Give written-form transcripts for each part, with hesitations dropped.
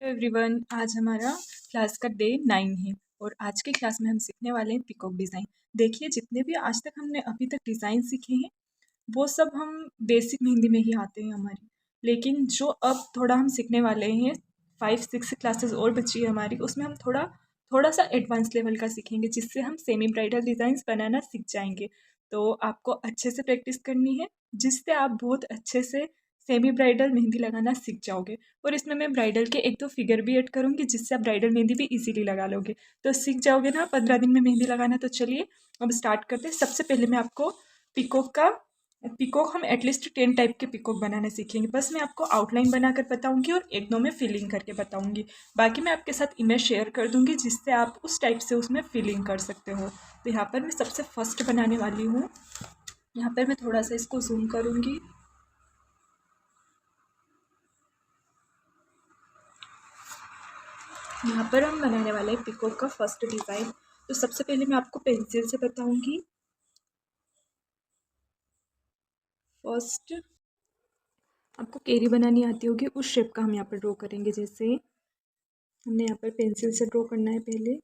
Everyone, आज हमारा class का डे 9 है और आज के क्लास में हम सीखने वाले हैं पीकॉक डिज़ाइन। देखिए, जितने भी आज तक हमने अभी तक डिज़ाइन सीखे हैं वो सब हम बेसिक मेहंदी में ही आते हैं हमारी, लेकिन जो अब थोड़ा हम सीखने वाले हैं 5-6 क्लासेस और बची है हमारी, उसमें हम थोड़ा थोड़ा सा एडवांस लेवल का सीखेंगे, जिससे हम सेमी ब्राइडल डिज़ाइंस बनाना सीख जाएंगे। तो आपको अच्छे से प्रैक्टिस करनी है, जिससे आप बहुत अच्छे से सेमी ब्राइडल मेहंदी लगाना सीख जाओगे। और इसमें मैं ब्राइडल के 1-2 फिगर भी ऐड करूँगी, जिससे आप ब्राइडल मेहंदी भी इजीली लगा लोगे। तो सीख जाओगे ना 15 दिन में मेहंदी लगाना। तो चलिए अब स्टार्ट करते हैं। सबसे पहले मैं आपको पिकॉक हम एटलीस्ट 10 टाइप के पिकॉक बनाना सीखेंगे। बस मैं आपको आउटलाइन बनाकर बताऊंगी और 1-2 में फिलिंग करके बताऊंगी। बाकी मैं आपके साथ इमेज शेयर कर दूंगी, जिससे आप उस टाइप से उसमें फिलिंग कर सकते हो। तो यहाँ पर मैं सबसे फर्स्ट बनाने वाली हूँ। यहाँ पर मैं थोड़ा सा इसको जूम करूँगी। यहाँ पर हम बनाने वाले हैं पिकॉक का फर्स्ट डिज़ाइन। तो सबसे पहले मैं आपको पेंसिल से बताऊंगी। फर्स्ट आपको केरी बनानी आती होगी, उस शेप का हम यहाँ पर ड्रॉ करेंगे। जैसे हमने यहाँ पर पेंसिल से ड्रॉ करना है, पहले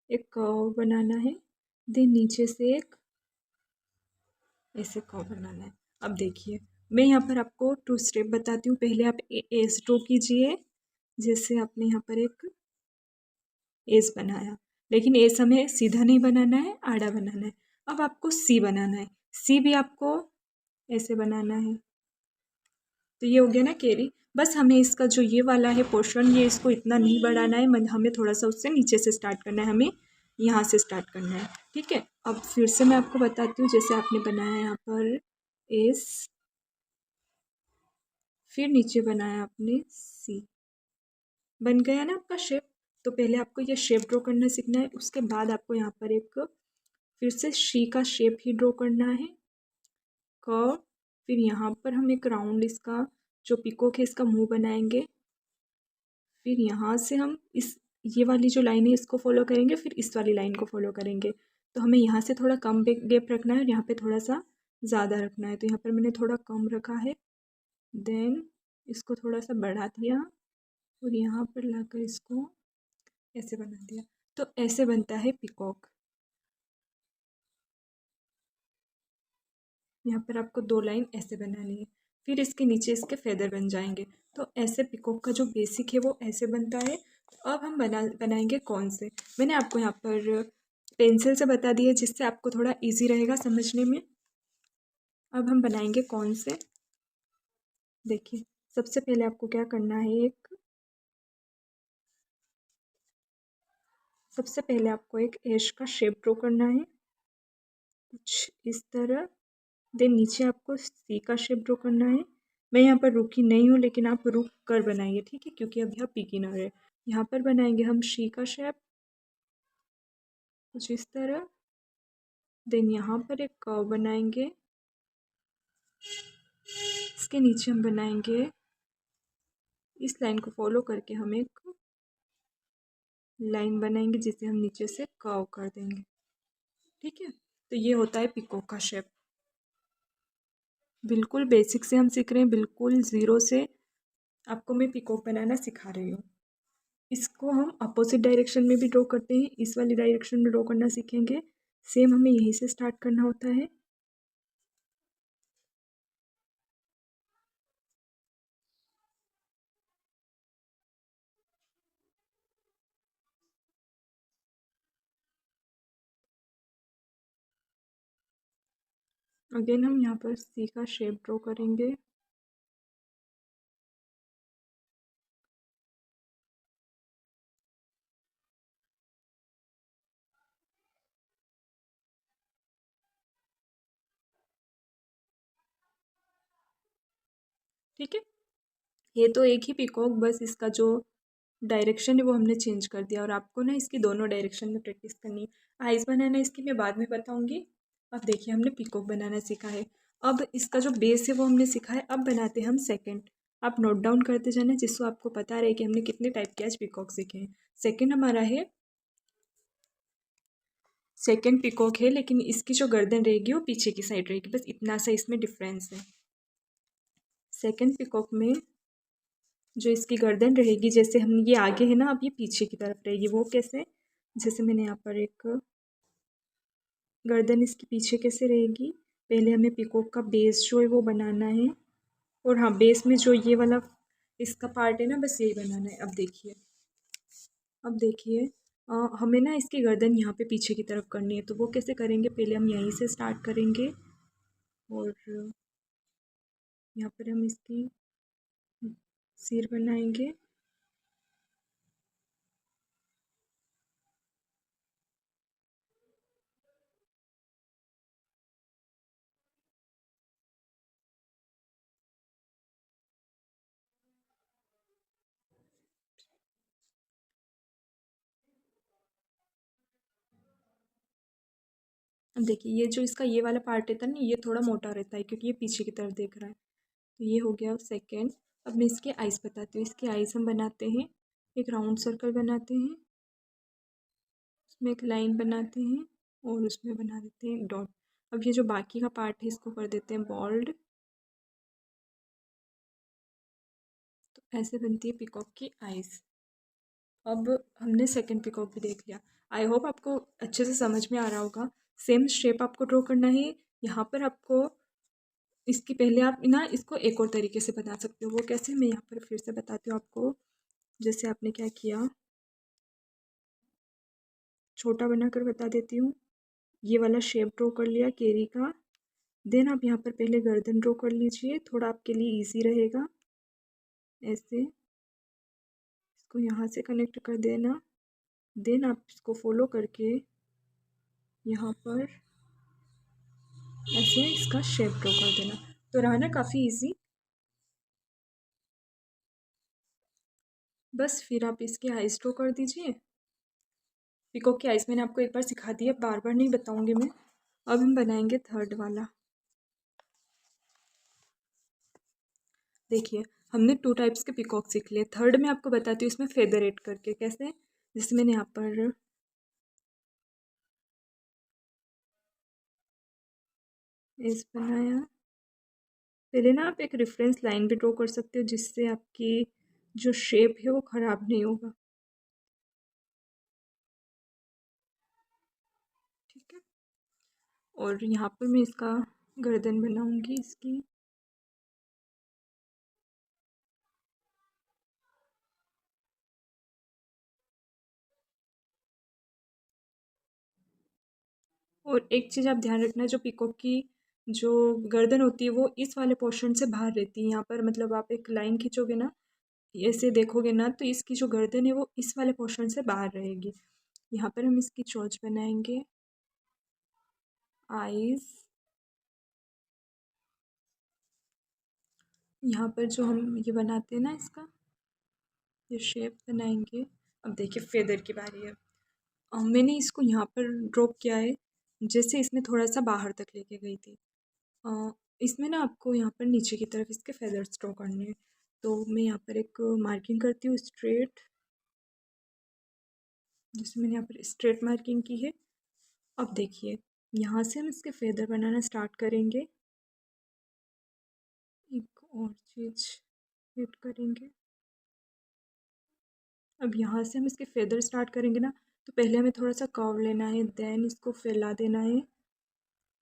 एक कर्व बनाना है, देन नीचे से एक ऐसे कर्व बनाना है। अब देखिए, मैं यहाँ पर आपको 2 स्टेप बताती हूँ। पहले आप एस ड्रॉ कीजिए। जैसे आपने यहाँ पर एक एस बनाया, लेकिन एस हमें सीधा नहीं बनाना है, आड़ा बनाना है। अब आपको सी बनाना है, सी भी आपको ऐसे बनाना है। तो ये हो गया ना केरी। बस हमें इसका जो ये वाला है पोर्शन, ये इसको इतना नहीं बढ़ाना है, हमें थोड़ा सा उससे नीचे से स्टार्ट करना है, हमें यहाँ से स्टार्ट करना है। ठीक है, अब फिर से मैं आपको बताती हूँ। जैसे आपने बनाया यहाँ पर एस, फिर नीचे बनाया आपने सी, बन गया ना आपका शेप। तो पहले आपको ये शेप ड्रॉ करना सीखना है, उसके बाद आपको यहाँ पर एक फिर से शी का शेप ही ड्रॉ करना है, कर्व। फिर यहाँ पर हम एक राउंड इसका जो पिकॉक है इसका मुंह बनाएंगे। फिर यहाँ से हम ये वाली जो लाइन है इसको फॉलो करेंगे, फिर इस वाली लाइन को फॉलो करेंगे। तो हमें यहाँ से थोड़ा कम गैप रखना है और यहाँ पे थोड़ा सा ज़्यादा रखना है। तो यहाँ पर मैंने थोड़ा कम रखा है, देन इसको थोड़ा सा बढ़ा दिया और यहाँ पर लाकर इसको ऐसे बना दिया। तो ऐसे बनता है पिकॉक। यहाँ पर आपको 2 लाइन ऐसे बनानी है, फिर इसके नीचे इसके फेदर बन जाएंगे। तो ऐसे पिकॉक का जो बेसिक है वो ऐसे बनता है। अब हम बनाएंगे कौन से। मैंने आपको यहाँ पर पेंसिल से बता दिया, जिससे आपको थोड़ा इजी रहेगा समझने में। अब हम बनाएंगे कौन से। देखिए, सबसे पहले आपको क्या करना है, सबसे पहले आपको एक ऐश का शेप ड्रॉ करना है, कुछ इस तरह। देन नीचे आपको सी का शेप ड्रॉ करना है। मैं यहाँ पर रुकी नहीं हूँ, लेकिन आप रुक कर बनाइए, ठीक है, क्योंकि अभी आप बिगिनर है। यहाँ पर बनाएंगे हम शी का शेप कुछ इस तरह। देन यहाँ पर एक कर्व बनाएंगे, इसके नीचे हम बनाएंगे इस लाइन को फॉलो करके हम एक लाइन बनाएंगे, जिसे हम नीचे से कर्व कर देंगे। ठीक है, तो ये होता है पिकॉक का शेप। बिल्कुल बेसिक से हम सीख रहे हैं, बिल्कुल ज़ीरो से आपको मैं पिकॉक बनाना सिखा रही हूँ। इसको हम अपोजिट डायरेक्शन में भी ड्रॉ करते हैं, इस वाली डायरेक्शन में ड्रॉ करना सीखेंगे। सेम हमें यहीं से स्टार्ट करना होता है। अगेन हम यहाँ पर सी का शेप ड्रॉ करेंगे। ठीक है, ये तो एक ही पिकॉक, बस इसका जो डायरेक्शन है वो हमने चेंज कर दिया। और आपको ना इसकी दोनों डायरेक्शन में प्रैक्टिस करनी है। आइज़ बनाना इसकी मैं बाद में बताऊंगी। अब देखिए, हमने पिकॉक बनाना सीखा है, अब इसका जो बेस है वो हमने सीखा है। अब बनाते हैं हम सेकंड। आप नोट डाउन करते जाना, जिससे आपको पता रहे कि हमने कितने टाइप के आज पिकॉक सीखे हैं। सेकंड हमारा है, सेकंड पिकॉक है, लेकिन इसकी जो गर्दन रहेगी वो पीछे की साइड रहेगी, बस इतना सा इसमें डिफरेंस है। सेकंड पिकॉक में जो इसकी गर्दन रहेगी, जैसे हम ये आगे है ना, अब ये पीछे की तरफ रहेगी। वो कैसे? जैसे मैंने यहाँ पर एक गर्दन इसकी पीछे कैसे रहेगी, पहले हमें पीकॉक का बेस जो है वो बनाना है। और हाँ, बेस में जो ये वाला इसका पार्ट है ना, बस यही बनाना है। अब देखिए हमें ना इसकी गर्दन यहाँ पे पीछे की तरफ करनी है। तो वो कैसे करेंगे, पहले हम यहीं से स्टार्ट करेंगे और यहाँ पर हम इसकी सिर बनाएंगे। अब देखिए, ये जो इसका ये वाला पार्ट रहता है ना, ये थोड़ा मोटा रहता है क्योंकि ये पीछे की तरफ देख रहा है। तो ये हो गया सेकेंड। अब मैं इसके आइज़ बताती हूँ। इसके आइज़ हम बनाते हैं, एक राउंड सर्कल बनाते हैं, उसमें एक लाइन बनाते हैं और उसमें बना देते हैं एक डॉट। अब ये जो बाकी का पार्ट है इसको कर देते हैं बोल्ड। तो ऐसे बनती है पीकॉक की आइज़। अब हमने सेकंड पीकॉक भी देख लिया। आई होप आपको अच्छे से समझ में आ रहा होगा। सेम शेप आपको ड्रॉ करना है। यहाँ पर आपको इसकी पहले आप ना इसको एक और तरीके से बना सकते हो। वो कैसे, मैं यहाँ पर फिर से बताती हूँ आपको। जैसे आपने क्या किया, छोटा बनाकर बता देती हूँ। ये वाला शेप ड्रॉ कर लिया केरी का। देन आप यहाँ पर पहले गर्दन ड्रॉ कर लीजिए, थोड़ा आपके लिए इजी रहेगा। ऐसे इसको यहाँ से कनेक्ट कर देना। देन आप इसको फॉलो करके यहाँ पर ऐसे इसका शेप ड्रॉ कर देना। तो रहा ना काफ़ी इजी। बस फिर आप इसके आइज ड्रॉ कर दीजिए। पीकॉक की आइज मैंने आपको एक बार सिखा दी है, बार बार नहीं बताऊंगी मैं। अब हम बनाएंगे थर्ड वाला। देखिए, हमने 2 टाइप्स के पीकॉक सीख लिए। थर्ड में आपको बताती हूँ इसमें फेदर ऐड करके कैसे। जैसे मैंने यहाँ पर इस बनाया। पहले ना आप एक रेफरेंस लाइन भी ड्रॉ कर सकते हो, जिससे आपकी जो शेप है वो ख़राब नहीं होगा। ठीक है। और यहाँ पर मैं इसका गर्दन बनाऊंगी इसकी। और एक चीज़ आप ध्यान रखना, जो पीकॉक की जो गर्दन होती है वो इस वाले पोर्शन से बाहर रहती है। यहाँ पर मतलब आप एक लाइन खींचोगे ना, ऐसे देखोगे ना, तो इसकी जो गर्दन है वो इस वाले पोर्शन से बाहर रहेगी। यहाँ पर हम इसकी चोंच बनाएंगे, आईज। यहाँ पर जो हम ये बनाते हैं ना, इसका ये शेप बनाएंगे। अब देखिए फेदर की बारी है। मैंने इसको यहाँ पर ड्रॉप किया है, जैसे इसमें थोड़ा सा बाहर तक लेके गई थी। इसमें ना आपको यहाँ पर नीचे की तरफ इसके फेदर्स ड्रॉ करने हैं। तो मैं यहाँ पर एक मार्किंग करती हूँ स्ट्रेट। जैसे मैंने यहाँ पर स्ट्रेट मार्किंग की है। अब देखिए, यहाँ से हम इसके फेदर बनाना स्टार्ट करेंगे। एक और चीज़ ऐड करेंगे। अब यहाँ से हम इसके फेदर स्टार्ट करेंगे ना, तो पहले हमें थोड़ा सा कर्व लेना है, देन इसको फैला देना है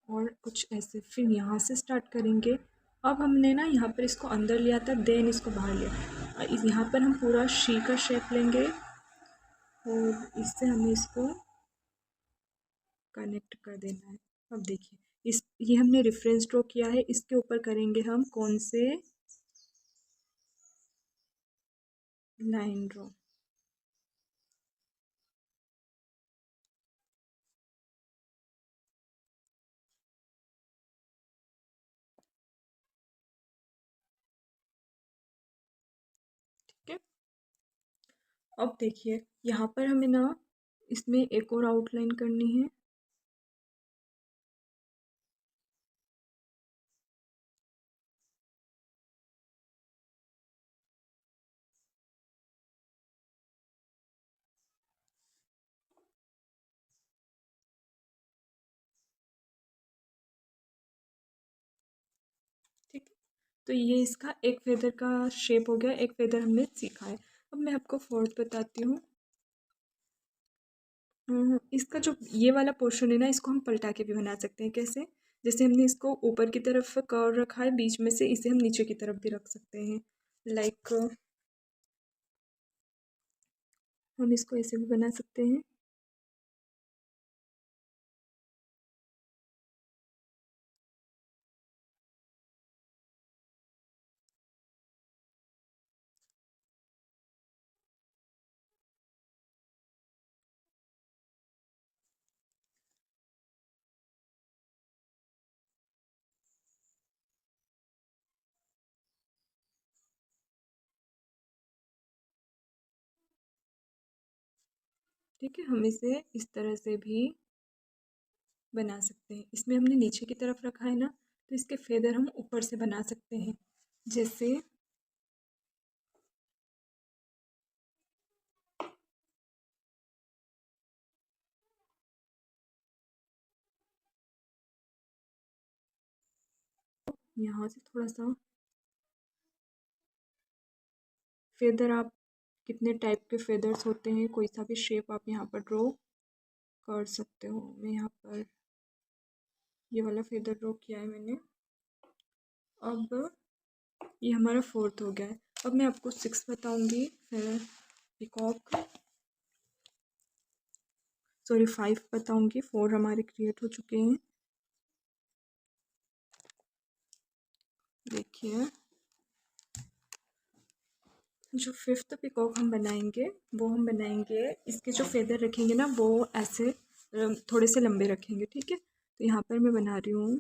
और कुछ ऐसे। फिर यहाँ से स्टार्ट करेंगे। अब हमने ना यहाँ पर इसको अंदर लिया था, देन इसको बाहर लिया। यहाँ पर हम पूरा शी का शेप लेंगे और इससे हमें इसको कनेक्ट कर देना है। अब देखिए, इस ये हमने रेफरेंस ड्रॉ किया है, इसके ऊपर करेंगे हम कौन से लाइन ड्रॉ। ठीक है। अब देखिए, यहाँ पर हमें ना इसमें एक और आउटलाइन करनी है। ठीक है। तो ये इसका एक फेदर का शेप हो गया, एक फेदर हमने सीखा है। अब मैं आपको फोर्थ बताती हूँ। इसका जो ये वाला पोर्शन है ना, इसको हम पलटा के भी बना सकते हैं। कैसे? जैसे हमने इसको ऊपर की तरफ कर्व रखा है बीच में से, इसे हम नीचे की तरफ भी रख सकते हैं। लाइक हम इसको ऐसे भी बना सकते हैं। ठीक है, हम इसे इस तरह से भी बना सकते हैं। इसमें हमने नीचे की तरफ रखा है ना, तो इसके फेदर हम ऊपर से बना सकते हैं। जैसे यहाँ से थोड़ा सा फेदर, आप कितने टाइप के फेदर्स होते हैं, कोई सा भी शेप आप यहाँ पर ड्रॉ कर सकते हो। मैं यहाँ पर ये वाला फेदर ड्रॉ किया है मैंने। अब ये हमारा फोर्थ हो गया है। अब मैं आपको सिक्स बताऊंगी, फिर पिकॉक, सॉरी 5 बताऊंगी। 4 हमारे क्रिएट हो चुके हैं। देखिए, जो फिफ्थ पिकॉक हम बनाएंगे, वो हम बनाएंगे, इसके जो फेदर रखेंगे ना, वो ऐसे थोड़े से लंबे रखेंगे। ठीक है, तो यहाँ पर मैं बना रही हूँ।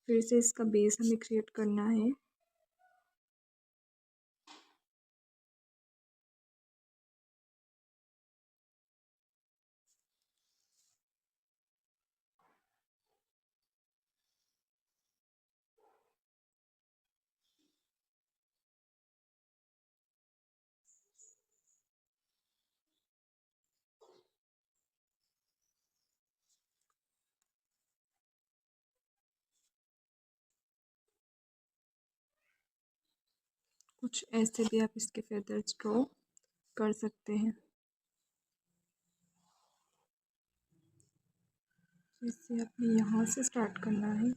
फिर से इसका बेस हमें क्रिएट करना है। कुछ ऐसे भी आप इसके फेदर्स ड्रॉ कर सकते हैं। इससे अपने यहाँ से स्टार्ट करना है।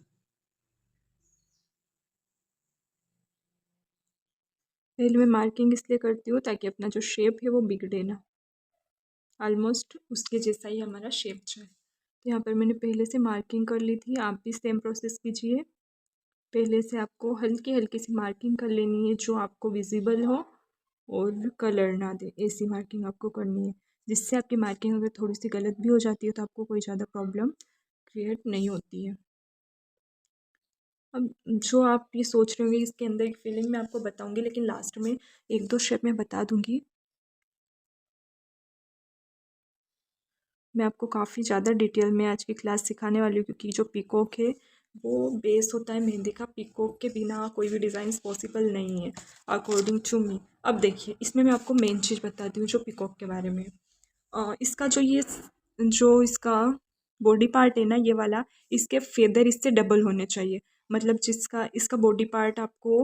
पहले मैं मार्किंग इसलिए करती हूँ ताकि अपना जो शेप है वो बिगड़े ना। ऑलमोस्ट उसके जैसा ही हमारा शेप जो है, तो यहाँ पर मैंने पहले से मार्किंग कर ली थी। आप भी सेम प्रोसेस कीजिए। पहले से आपको हल्की हल्की सी मार्किंग कर लेनी है, जो आपको विजिबल हो और कलर ना दे, ऐसी मार्किंग आपको करनी है, जिससे आपकी मार्किंग अगर थोड़ी सी गलत भी हो जाती है तो आपको कोई ज़्यादा प्रॉब्लम क्रिएट नहीं होती है। अब जो आप ये सोच रहे होंगे इसके अंदर एक फीलिंग मैं आपको बताऊंगी, लेकिन लास्ट में एक दो स्टेप मैं बता दूंगी। मैं आपको काफ़ी ज़्यादा डिटेल में आज की क्लास सिखाने वाली हूँ, क्योंकि जो पीकॉक है वो बेस होता है मेहंदी का। पीकॉक के बिना कोई भी डिज़ाइन पॉसिबल नहीं है अकॉर्डिंग टू मी। अब देखिए, इसमें मैं आपको मेन चीज़ बताती हूँ जो पीकॉक के बारे में। इसका जो ये जो इसका बॉडी पार्ट है ना, ये वाला, इसके फेदर इससे डबल होने चाहिए। मतलब जिसका इसका बॉडी पार्ट आपको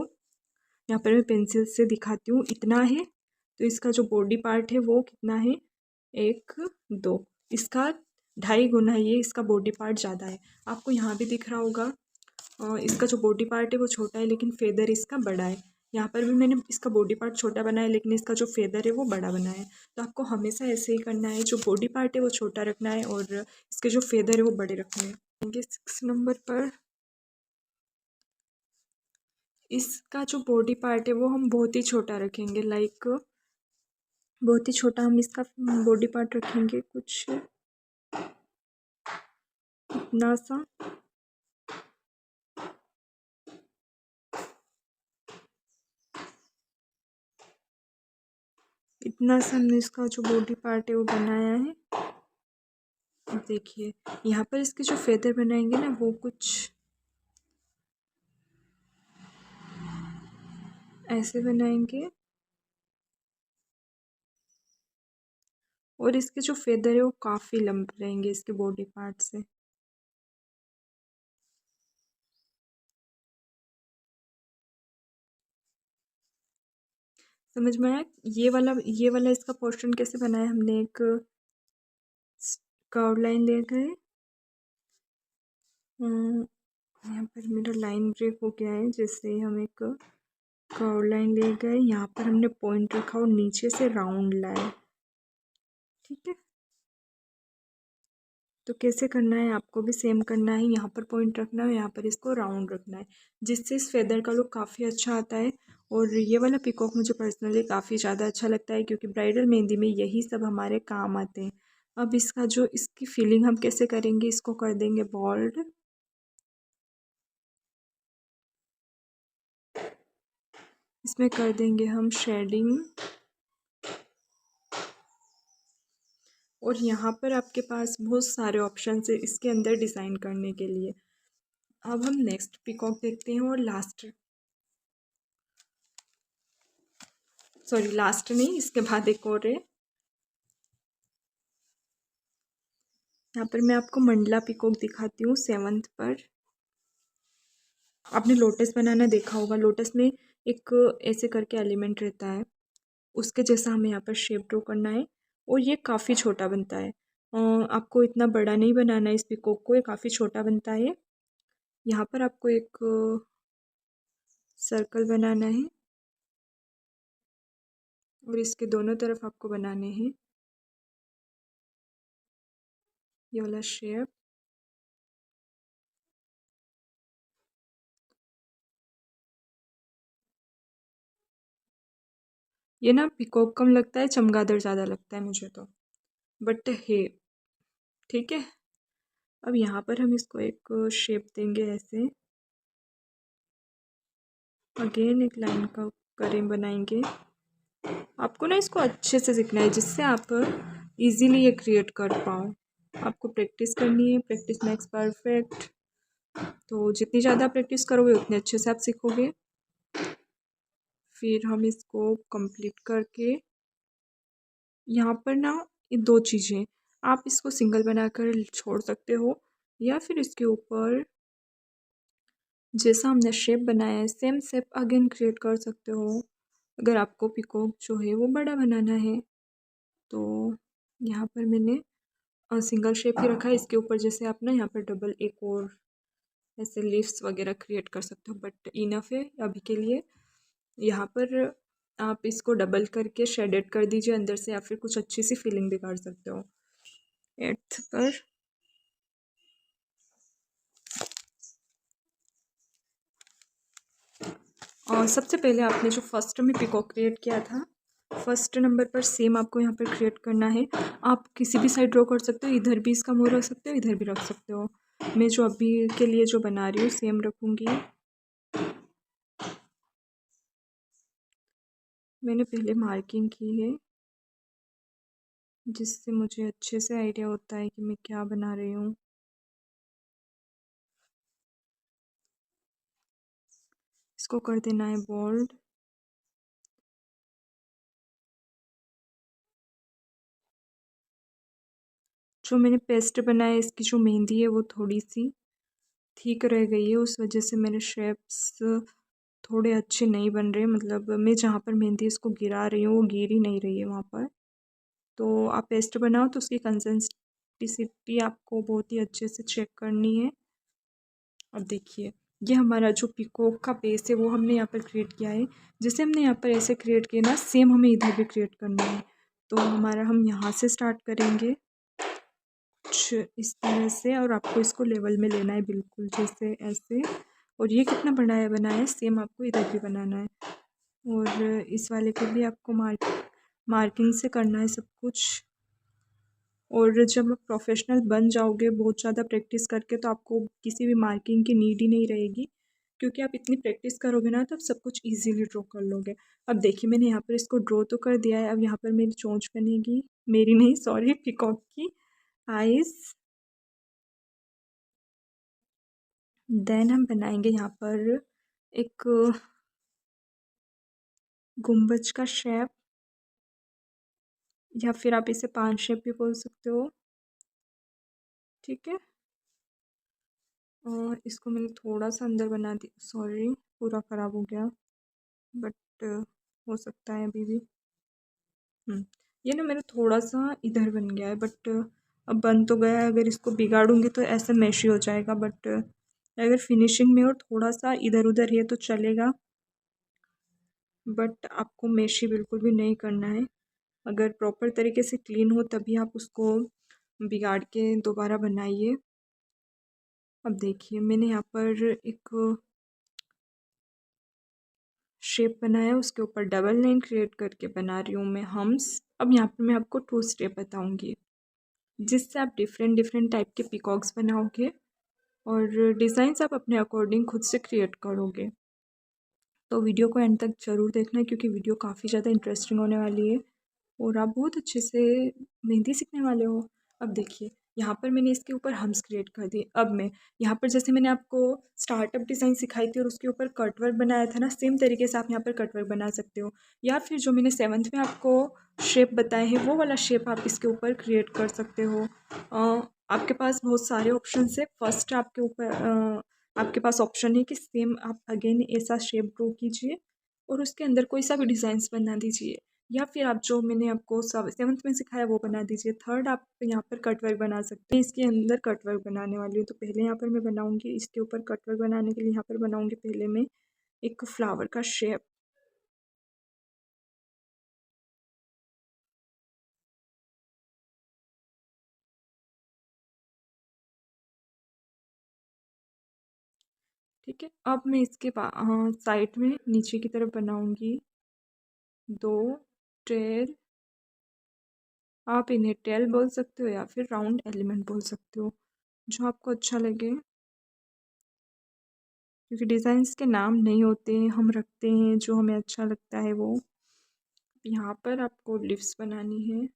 यहाँ पर मैं पेंसिल से दिखाती हूँ, इतना है। तो इसका जो बॉडी पार्ट है वो कितना है, 1 2, इसका 2.5 गुना ये इसका बॉडी पार्ट ज़्यादा है। आपको यहाँ भी दिख रहा होगा। इसका जो बॉडी पार्ट है वो छोटा है, लेकिन फेदर इसका बड़ा है। यहाँ पर भी मैंने इसका बॉडी पार्ट छोटा बनाया, लेकिन इसका जो फेदर है वो बड़ा बना है। तो आपको हमेशा ऐसे ही करना है, जो बॉडी पार्ट है वो छोटा रखना है और इसके जो फेदर है वो बड़े रखने हैं। 6 नंबर पर इसका जो बॉडी पार्ट है वो हम बहुत ही छोटा रखेंगे। लाइक बहुत ही छोटा हम इसका बॉडी पार्ट रखेंगे, कुछ इतना सा। इतना सा हमने इसका जो बॉडी पार्ट है वो बनाया है। देखिए, यहाँ पर इसके जो फेदर बनाएंगे ना, वो कुछ ऐसे बनाएंगे। और इसके जो फेदर है वो काफ़ी लंबे रहेंगे इसके बॉडी पार्ट से। समझ में आया? ये वाला इसका पोर्शन कैसे बनाया हमने, एक कर्व लाइन ले गए, यहाँ पर मेरा लाइन ब्रेक हो गया है, जैसे हम एक कर्व लाइन ले गए, यहाँ पर हमने पॉइंट रखा और नीचे से राउंड लाए। ठीक है, तो कैसे करना है, आपको भी सेम करना है, यहाँ पर पॉइंट रखना है, यहाँ पर इसको राउंड रखना है, जिससे इस फेदर का लुक काफ़ी अच्छा आता है। और ये वाला पिकॉक मुझे पर्सनली काफ़ी ज़्यादा अच्छा लगता है, क्योंकि ब्राइडल मेहंदी में यही सब हमारे काम आते हैं। अब इसका जो इसकी फीलिंग हम कैसे करेंगे, इसको कर देंगे बॉल्ड। इसमें कर देंगे हम शेडिंग, और यहाँ पर आपके पास बहुत सारे ऑप्शन है इसके अंदर डिज़ाइन करने के लिए। अब हम नेक्स्ट पिकॉक देखते हैं, और लास्ट नहीं, इसके बाद एक और है। यहाँ पर मैं आपको मंडला पिकॉक दिखाती हूँ 7th पर। आपने लोटस बनाना देखा होगा, लोटस में एक ऐसे करके एलिमेंट रहता है, उसके जैसा हमें यहाँ पर शेप ड्रॉ करना है, और ये काफ़ी छोटा बनता है। आपको इतना बड़ा नहीं बनाना है इस पिकॉक को, ये काफ़ी छोटा बनता है। यहाँ पर आपको एक सर्कल बनाना है, और इसके दोनों तरफ आपको बनाने हैं ये वाला शेप। ये ना पिकॉक कम लगता है, चमगादड़ ज़्यादा लगता है मुझे तो, बट है ठीक है। अब यहाँ पर हम इसको एक शेप देंगे ऐसे, अगेन एक लाइन का करें बनाएंगे। आपको ना इसको अच्छे से सीखना है, जिससे आप इजीली ये क्रिएट कर पाओ। आपको प्रैक्टिस करनी है, प्रैक्टिस मेक्स परफेक्ट। तो जितनी ज़्यादा प्रैक्टिस करोगे उतने अच्छे से आप सीखोगे। फिर हम इसको कंप्लीट करके, यहाँ पर ना ये दो चीज़ें, आप इसको सिंगल बनाकर छोड़ सकते हो, या फिर इसके ऊपर जैसा हमने शेप बनाया है सेम शेप अगेन क्रिएट कर सकते हो, अगर आपको पिकॉक जो है वो बड़ा बनाना है। तो यहाँ पर मैंने सिंगल शेप ही रखा है, इसके ऊपर जैसे आप ना यहाँ पर डबल एक और ऐसे लीव्स वगैरह क्रिएट कर सकते हो, बट इनफ है अभी के लिए। यहाँ पर आप इसको डबल करके शेडेड कर दीजिए अंदर से, या फिर कुछ अच्छी सी फीलिंग भी कर सकते हो 8th पर। और सबसे पहले आपने जो फर्स्ट में पिकॉक क्रिएट किया था, फर्स्ट नंबर पर सेम आपको यहाँ पर क्रिएट करना है। आप किसी भी साइड ड्रॉ कर सकते हो, इधर भी इसका मुँह रख सकते हो, इधर भी रख सकते हो। मैं जो अभी के लिए जो बना रही हूँ सेम रखूँगी। मैंने पहले मार्किंग की है, जिससे मुझे अच्छे से आइडिया होता है कि मैं क्या बना रही हूँ। इसको कर देना है बोल्ड। जो मैंने पेस्ट बनाया है, इसकी जो मेहंदी है वो थोड़ी सी ठीक रह गई है, उस वजह से मेरे शेप्स थोड़े अच्छे नहीं बन रहे। मतलब मैं जहाँ पर मेहंदी इसको गिरा रही हूँ वो गिर ही नहीं रही है वहाँ पर। तो आप पेस्ट बनाओ तो उसकी कंसिस्टेंसी आपको बहुत ही अच्छे से चेक करनी है। अब देखिए, ये हमारा जो पिकॉक का बेस है वो हमने यहाँ पर क्रिएट किया है। जैसे हमने यहाँ पर ऐसे क्रिएट किया ना, सेम हमें इधर भी क्रिएट करना है। तो हमारा हम यहाँ से स्टार्ट करेंगे कुछ इस तरह से, और आपको इसको लेवल में लेना है बिल्कुल जैसे ऐसे। और ये कितना बनाया बनाया है सेम आपको इधर भी बनाना है, और इस वाले को भी आपको मार्किंग से करना है सब कुछ। और जब आप प्रोफेशनल बन जाओगे बहुत ज़्यादा प्रैक्टिस करके, तो आपको किसी भी मार्किंग की नीड ही नहीं रहेगी, क्योंकि आप इतनी प्रैक्टिस करोगे ना तो आप सब कुछ इजीली ड्रॉ कर लोगे। अब देखिए, मैंने यहाँ पर इसको ड्रॉ तो कर दिया है। अब यहाँ पर मेरी चोंच बनेगी, मेरी नहीं सॉरी, पिकॉक की आइज़। देन हम बनाएंगे यहाँ पर एक गुम्बज का शेप, या फिर आप इसे पान शेप भी बोल सकते हो। ठीक है, और इसको मैंने थोड़ा सा अंदर बना दी, सॉरी पूरा ख़राब हो गया, बट हो सकता है अभी भी। ये ना मेरा थोड़ा सा इधर बन गया है, बट अब बन तो गया है। अगर इसको बिगाड़ूंगी तो ऐसा मैशी हो जाएगा, बट अगर फिनिशिंग में और थोड़ा सा इधर उधर है तो चलेगा, बट आपको मैशी बिल्कुल भी नहीं करना है। अगर प्रॉपर तरीके से क्लीन हो तभी आप उसको बिगाड़ के दोबारा बनाइए। अब देखिए मैंने यहाँ पर एक शेप बनाया, उसके ऊपर डबल लाइन क्रिएट करके बना रही हूँ मैं हम्स। अब यहाँ पर मैं आपको 2 स्टेप बताऊँगी जिससे आप डिफरेंट डिफरेंट टाइप के पिकॉक्स बनाओगे और डिज़ाइंस आप अपने अकॉर्डिंग खुद से क्रिएट करोगे। तो वीडियो को एंड तक ज़रूर देखना है क्योंकि वीडियो काफ़ी ज़्यादा इंटरेस्टिंग होने वाली है और आप बहुत अच्छे से मेहंदी सीखने वाले हो। अब देखिए यहाँ पर मैंने इसके ऊपर हम्स क्रिएट कर दिए। अब मैं यहाँ पर जैसे मैंने आपको स्टार्टअप डिज़ाइन सिखाई थी और उसके ऊपर कटवर्क बनाया था ना, सेम तरीके से आप यहाँ पर कटवर्क बना सकते हो, या फिर जो मैंने 7th में आपको शेप बताए हैं वो वाला शेप आप इसके ऊपर क्रिएट कर सकते हो। आपके पास बहुत सारे ऑप्शन है। फर्स्ट आपके ऊपर आपके पास ऑप्शन है कि सेम आप अगेन ऐसा शेप ड्रॉ कीजिए और उसके अंदर कोई सा भी डिज़ाइंस बना दीजिए, या फिर आप जो मैंने आपको 7th में सिखाया वो बना दीजिए। थर्ड आप यहाँ पर कटवर्क बना सकते हैं। इसके अंदर कटवर्क बनाने वाली हूँ, तो पहले यहाँ पर मैं बनाऊँगी इसके ऊपर कटवर्क बनाने के लिए यहाँ पर बनाऊँगी पहले मैं एक फ्लावर का शेप। ठीक है, अब मैं इसके साइड में नीचे की तरफ बनाऊँगी 2 टेल। आप इन्हें टेल बोल सकते हो या फिर राउंड एलिमेंट बोल सकते हो, जो आपको अच्छा लगे, क्योंकि डिज़ाइंस के नाम नहीं होते हैं, हम रखते हैं जो हमें अच्छा लगता है वो। यहाँ पर आपको लिप्स बनानी है।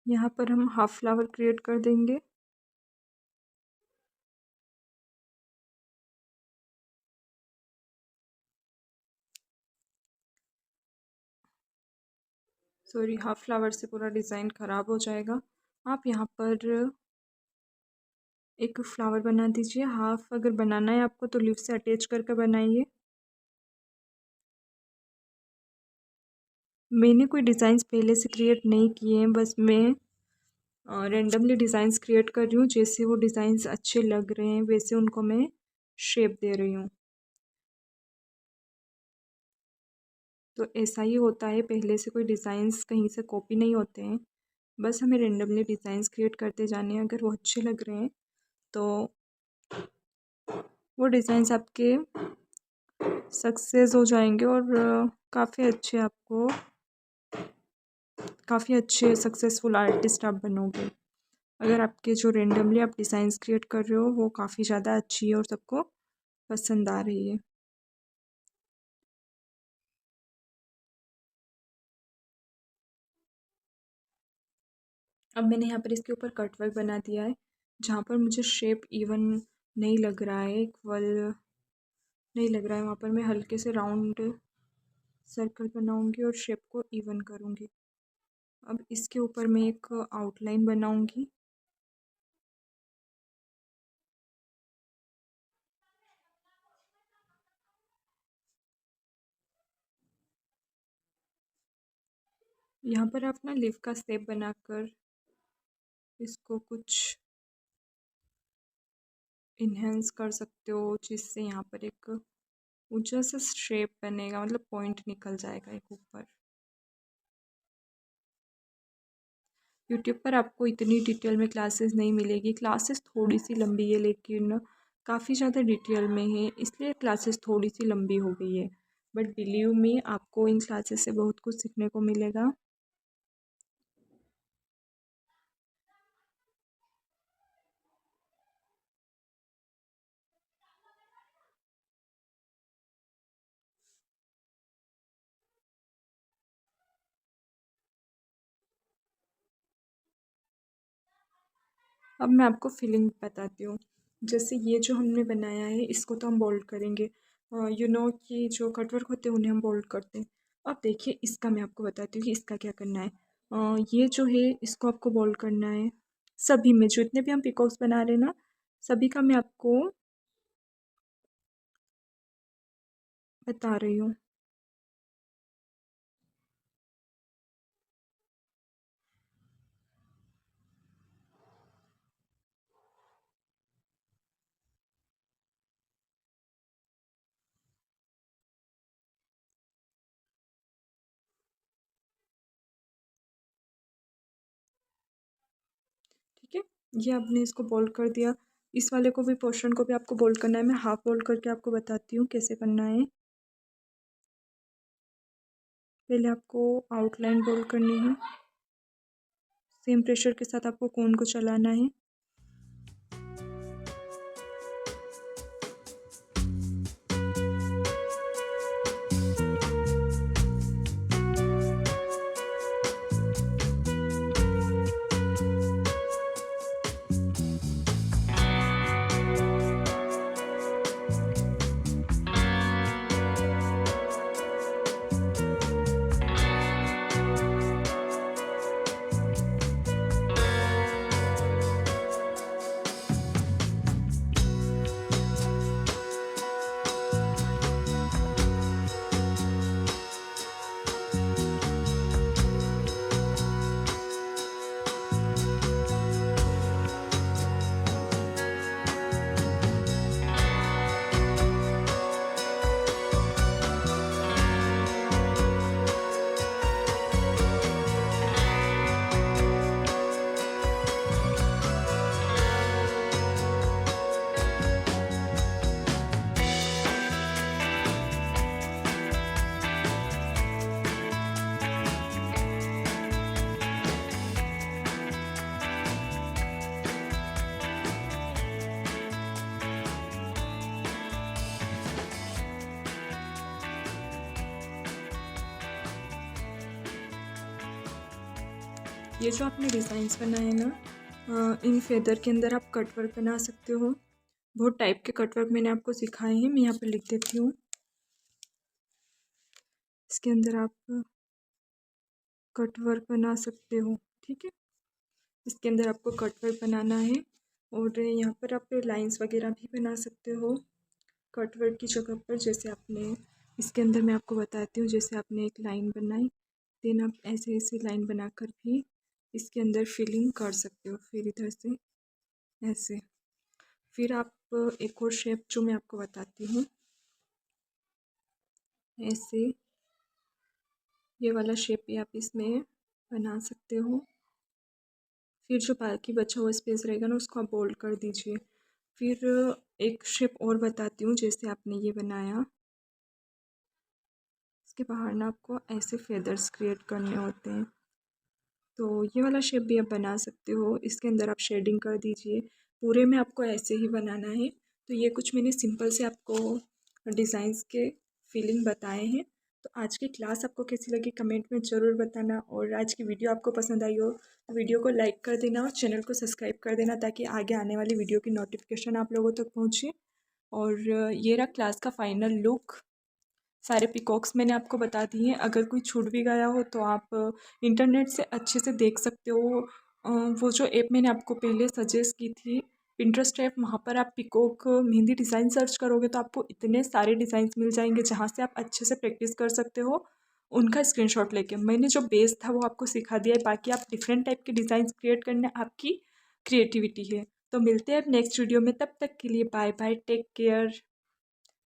यहाँ पर हम हाफ फ्लावर क्रिएट कर देंगे। सॉरी, हाफ फ्लावर से पूरा डिज़ाइन ख़राब हो जाएगा। आप यहाँ पर एक फ्लावर बना दीजिए। हाफ अगर बनाना है आपको तो लीफ से अटैच करके बनाइए। मैंने कोई डिज़ाइंस पहले से क्रिएट नहीं किए हैं, बस मैं रेंडमली डिज़ाइंस क्रिएट कर रही हूँ। जैसे वो डिज़ाइंस अच्छे लग रहे हैं वैसे उनको मैं शेप दे रही हूँ। तो ऐसा ही होता है, पहले से कोई डिज़ाइंस कहीं से कॉपी नहीं होते हैं, बस हमें रेंडमली डिज़ाइंस क्रिएट करते जाने हैं। अगर वो अच्छे लग रहे हैं तो वो डिज़ाइंस आपके सक्सेस हो जाएंगे और काफ़ी अच्छे सक्सेसफुल आर्टिस्ट आप बनोगे। अगर आपके जो रेंडमली आप डिज़ाइंस क्रिएट कर रहे हो वो काफ़ी ज़्यादा अच्छी है और सबको पसंद आ रही है। अब मैंने यहाँ पर इसके ऊपर कटवर्क बना दिया है। जहाँ पर मुझे शेप इवन नहीं लग रहा है, इक्वल नहीं लग रहा है, वहाँ पर मैं हल्के से राउंड सर्कल बनाऊँगी और शेप को इवन करूँगी। अब इसके ऊपर मैं एक आउटलाइन बनाऊँगी। यहाँ पर आप ना लीफ का शेप बनाकर इसको कुछ इन्हेंस कर सकते हो, जिससे यहाँ पर एक ऊंचा सा शेप बनेगा, मतलब पॉइंट निकल जाएगा एक ऊपर। यूट्यूब पर आपको इतनी डिटेल में क्लासेस नहीं मिलेगी। क्लासेस थोड़ी सी लंबी है लेकिन काफ़ी ज़्यादा डिटेल में है, इसलिए क्लासेस थोड़ी सी लंबी हो गई है, बट बिलीव मी आपको इन क्लासेस से बहुत कुछ सीखने को मिलेगा। अब मैं आपको फिलिंग बताती हूँ। जैसे ये जो हमने बनाया है इसको तो हम बोल्ड करेंगे। कि जो कटवर्क होते हैं उन्हें हम बोल्ड करते हैं। अब देखिए इसका मैं आपको बताती हूँ कि इसका क्या करना है। ये जो है इसको आपको बोल्ड करना है। सभी में जितने भी हम पिकॉक्स बना रहे हैं ना, सभी का मैं आपको बता रही हूँ। ठीक है, ये आपने इसको बोल्ड कर दिया। इस वाले को भी पोर्शन को भी आपको बोल्ड करना है। मैं हाफ बोल्ड करके आपको बताती हूँ कैसे करना है। पहले आपको आउटलाइन बोल्ड करनी है। सेम प्रेशर के साथ आपको कोन को चलाना है। ये जो आपने डिज़ाइंस बनाए ना, इन फेदर के अंदर आप कट वर्क बना सकते हो। बहुत टाइप के कट वर्क मैंने आपको सिखाए हैं, मैं यहाँ पर लिख देती हूँ। इसके अंदर आप कट वर्क बना सकते हो। ठीक है, इसके अंदर आपको कट वर्क बनाना है और यहाँ पर आप लाइंस वगैरह भी बना सकते हो कट वर्क की जगह पर। जैसे आपने इसके अंदर मैं आपको बताती हूँ, जैसे आपने एक लाइन बनाई, देन आप ऐसे ऐसे लाइन बनाकर भी इसके अंदर फिलिंग कर सकते हो। फिर इधर से ऐसे, फिर आप एक और शेप जो मैं आपको बताती हूँ, ऐसे ये वाला शेप भी आप इसमें बना सकते हो। फिर जो बाकी बचा हुआ स्पेस रहेगा ना, उसको आप बोल्ड कर दीजिए। फिर एक शेप और बताती हूँ, जैसे आपने ये बनाया, इसके बाहर ना आपको ऐसे फेदर्स क्रिएट करने होते हैं, तो ये वाला शेप भी आप बना सकते हो। इसके अंदर आप शेडिंग कर दीजिए। पूरे में आपको ऐसे ही बनाना है। तो ये कुछ मैंने सिंपल से आपको डिज़ाइंस के फीलिंग बताए हैं। तो आज की क्लास आपको कैसी लगी कमेंट में ज़रूर बताना, और आज की वीडियो आपको पसंद आई हो तो वीडियो को लाइक कर देना और चैनल को सब्सक्राइब कर देना, ताकि आगे आने वाली वीडियो की नोटिफिकेशन आप लोगों तक पहुँचे। और ये रहा क्लास का फाइनल लुक। सारे पिकॉक्स मैंने आपको बता दिए हैं। अगर कोई छूट भी गया हो तो आप इंटरनेट से अच्छे से देख सकते हो। वो जो ऐप मैंने आपको पहले सजेस्ट की थी, पिंटरेस्ट ऐप, वहाँ पर आप पिकॉक मेहंदी डिज़ाइन सर्च करोगे तो आपको इतने सारे डिज़ाइंस मिल जाएंगे, जहाँ से आप अच्छे से प्रैक्टिस कर सकते हो उनका स्क्रीनशॉट लेके। मैंने जो बेस था वो आपको सिखा दिया है, बाकी आप डिफरेंट टाइप के डिज़ाइंस क्रिएट करने आपकी क्रिएटिविटी है। तो मिलते हैं अब नेक्स्ट वीडियो में, तब तक के लिए बाय बाय, टेक केयर।